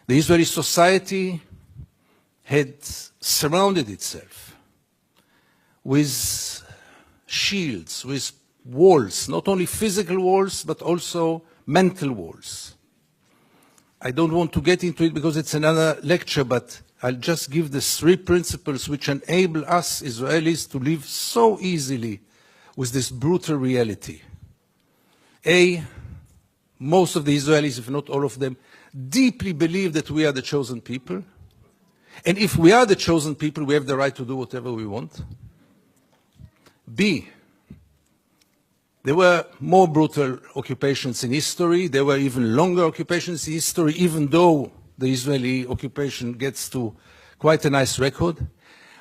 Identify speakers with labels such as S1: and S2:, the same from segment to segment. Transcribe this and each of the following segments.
S1: The Israeli society had surrounded itself with shields, with walls, not only physical walls, but also mental walls. I don't want to get into it because it's another lecture, but I'll just give the 3 principles which enable us Israelis to live so easily with this brutal reality. A, most of the Israelis, if not all of them, deeply believe that we are the chosen people. And if we are the chosen people, we have the right to do whatever we want. B, there were more brutal occupations in history. There were even longer occupations in history, even though the Israeli occupation gets to quite a nice record.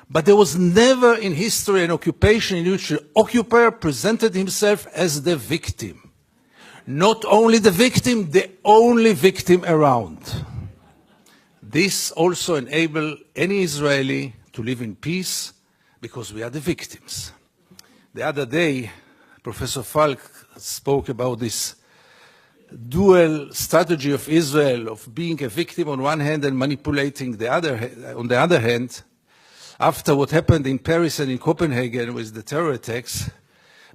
S1: But there was never in history an occupation in which the occupier presented himself as the victim. Not only the victim, the only victim around. This also enables any Israeli to live in peace because we are the victims. The other day, Professor Falk spoke about this dual strategy of Israel of being a victim on one hand and manipulating on the other hand. After what happened in Paris and in Copenhagen with the terror attacks,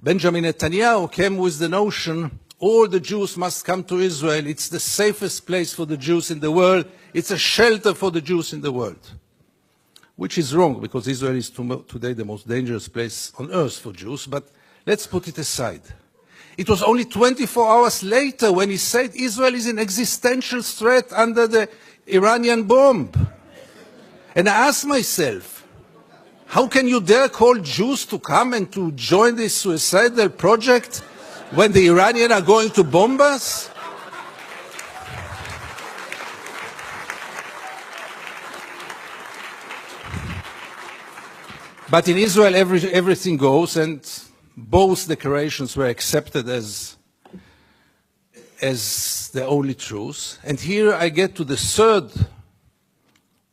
S1: Benjamin Netanyahu came with the notion all the Jews must come to Israel. It's the safest place for the Jews in the world. It's a shelter for the Jews in the world. Which is wrong, because Israel is today the most dangerous place on earth for Jews, but let's put it aside. It was only 24 hours later when he said Israel is an existential threat under the Iranian bomb. And I asked myself, how can you dare call Jews to come and to join this suicidal project when the Iranians are going to bomb us? But in Israel, everything goes, and both declarations were accepted as the only truth. And here I get to the 3rd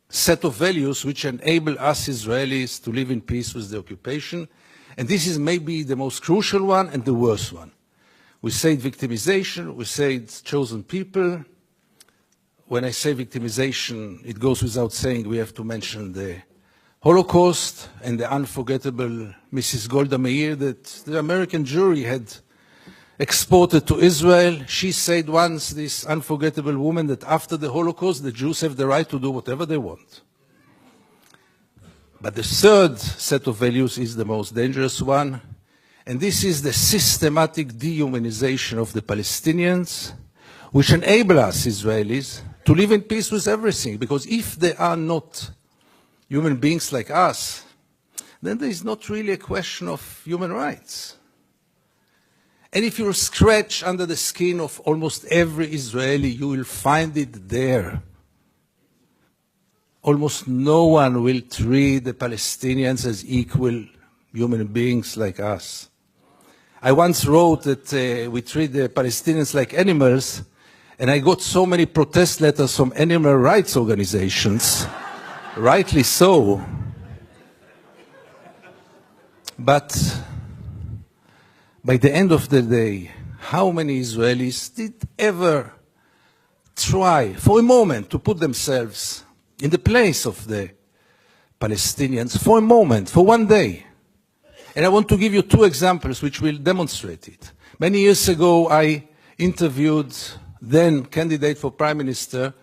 S1: set of values which enable us Israelis to live in peace with the occupation. And this is maybe the most crucial one and the worst one. We say victimization, we say chosen people. When I say victimization, it goes without saying we have to mention the Holocaust and the unforgettable Mrs. Golda Meir that the American jury had exported to Israel. She said once, this unforgettable woman, that after the Holocaust, the Jews have the right to do whatever they want. But the 3rd set of values is the most dangerous one, and this is the systematic dehumanization of the Palestinians, which enable us Israelis to live in peace with everything, because if they are not human beings like us, then there is not really a question of human rights. And if you scratch under the skin of almost every Israeli, you will find it there. Almost no one will treat the Palestinians as equal human beings like us. I once wrote that we treat the Palestinians like animals, and I got so many protest letters from animal rights organizations. Rightly so. But by the end of the day, how many Israelis did ever try for a moment to put themselves in the place of the Palestinians for a moment, for one day? And I want to give you 2 examples which will demonstrate it. Many years ago, I interviewed then candidate for Prime Minister,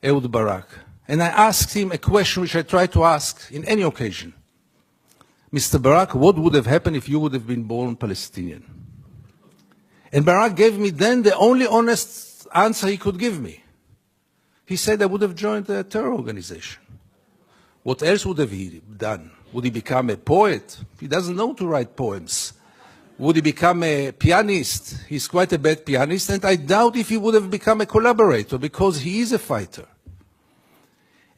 S1: Ehud Barak. And I asked him a question which I try to ask in any occasion. Mr. Barak, what would have happened if you would have been born Palestinian? And Barak gave me then the only honest answer he could give me. He said I would have joined a terror organization. What else would have he done? Would he become a poet? He doesn't know to write poems. Would he become a pianist? He's quite a bad pianist, and I doubt if he would have become a collaborator, because he is a fighter.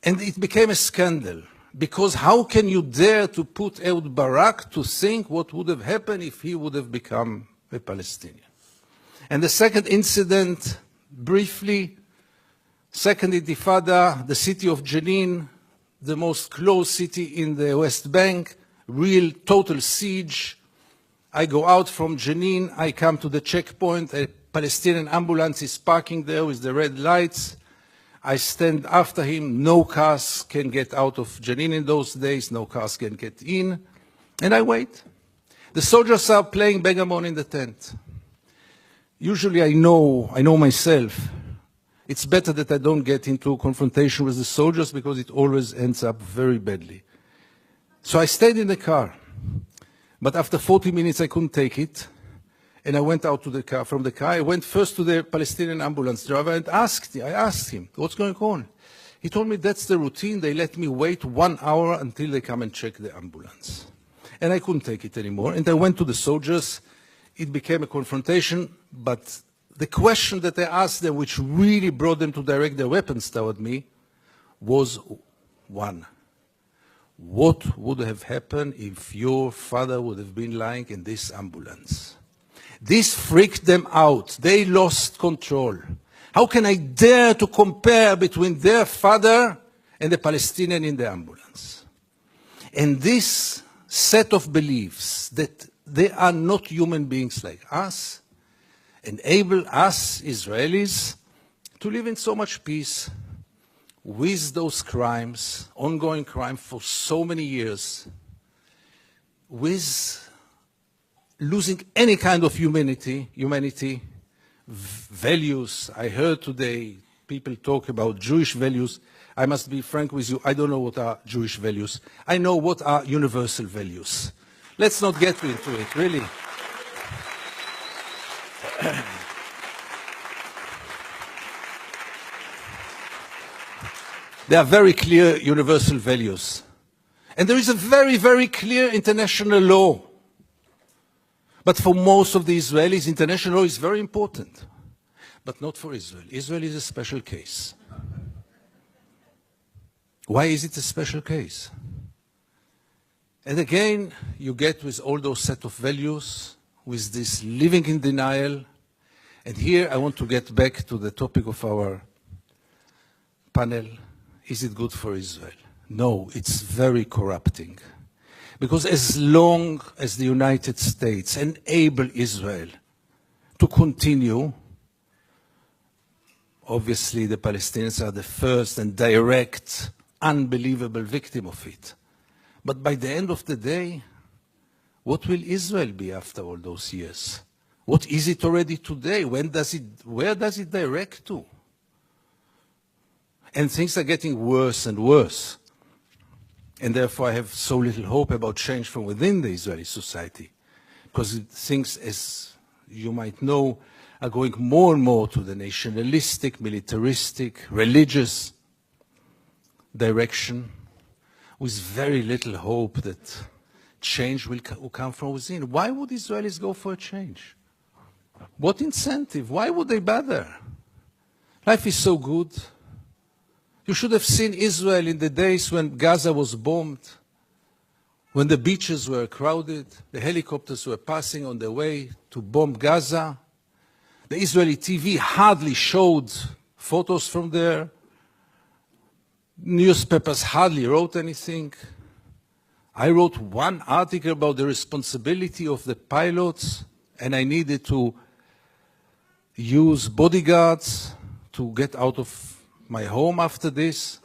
S1: And it became a scandal, because how can you dare to put Ehud Barak to think what would have happened if he would have become a Palestinian? And the second incident, briefly, Second Intifada, the city of Jenin, the most closed city in the West Bank, real total siege. I go out from Jenin, I come to the checkpoint, a Palestinian ambulance is parking there with the red lights. I stand after him. No cars can get out of Jenin in those days. No cars can get in. And I wait. The soldiers are playing backgammon in the tent. Usually I know myself. It's better that I don't get into confrontation with the soldiers because it always ends up very badly. So I stayed in the car. But after 40 minutes I couldn't take it. And I went out to the car. From the car, I went first to the Palestinian ambulance driver and I asked him, what's going on? He told me that's the routine. They let me wait 1 hour until they come and check the ambulance. And I couldn't take it anymore. And I went to the soldiers. It became a confrontation. But the question that I asked them, which really brought them to direct their weapons toward me, was one. What would have happened if your father would have been lying in this ambulance? This freaked them out. They lost control. How can I dare to compare between their father and the Palestinian in the ambulance? And this set of beliefs that they are not human beings like us enable us, Israelis, to live in so much peace with those crimes, ongoing crime for so many years, with losing any kind of humanity, values. I heard today people talk about Jewish values. I must be frank with you, I don't know what are Jewish values. I know what are universal values. Let's not get into it, really. There are very clear universal values. And there is a very, very clear international law. But for most of the Israelis, international law is very important. But not for Israel. Israel is a special case. Why is it a special case? And again, you get with all those set of values, with this living in denial. And here I want to get back to the topic of our panel. Is it good for Israel? No, it's very corrupting. Because as long as the United States enable Israel to continue, obviously the Palestinians are the first and direct, unbelievable victim of it. But by the end of the day, what will Israel be after all those years? What is it already today? Where does it direct to? And things are getting worse and worse. And therefore I have so little hope about change from within the Israeli society. Because things, as you might know, are going more and more to the nationalistic, militaristic, religious direction, with very little hope that change will come from within. Why would Israelis go for a change? What incentive? Why would they bother? Life is so good. You should have seen Israel in the days when Gaza was bombed, when the beaches were crowded, the helicopters were passing on their way to bomb Gaza. The Israeli TV hardly showed photos from there. Newspapers hardly wrote anything. I wrote one article about the responsibility of the pilots, and I needed to use bodyguards to get out of my home after this.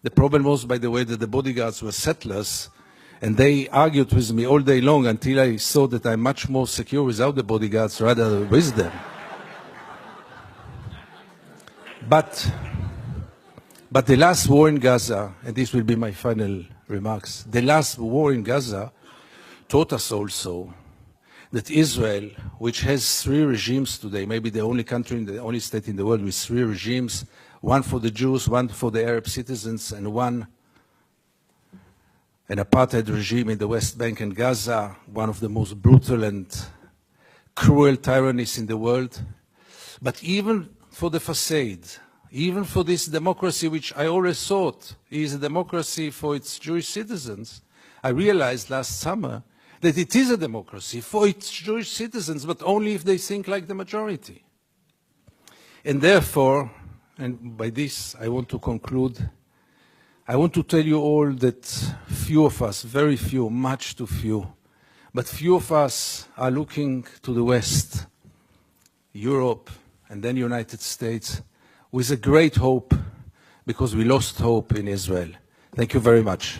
S1: The problem was, by the way, that the bodyguards were settlers, and they argued with me all day long until I saw that I'm much more secure without the bodyguards rather than with them. But the last war in Gaza, and this will be my final remarks, the last war in Gaza taught us also that Israel, which has 3 regimes today, maybe the only country, the only state in the world with 3 regimes, one for the Jews, one for the Arab citizens, and an apartheid regime in the West Bank and Gaza, one of the most brutal and cruel tyrannies in the world. But even for the facade, even for this democracy, which I always thought is a democracy for its Jewish citizens, I realized last summer that it is a democracy for its Jewish citizens, but only if they think like the majority. And therefore, and by this I want to conclude, I want to tell you all that few of us, very few, much too few, but few of us are looking to the West, Europe, and then United States, with a great hope because we lost hope in Israel. Thank you very much.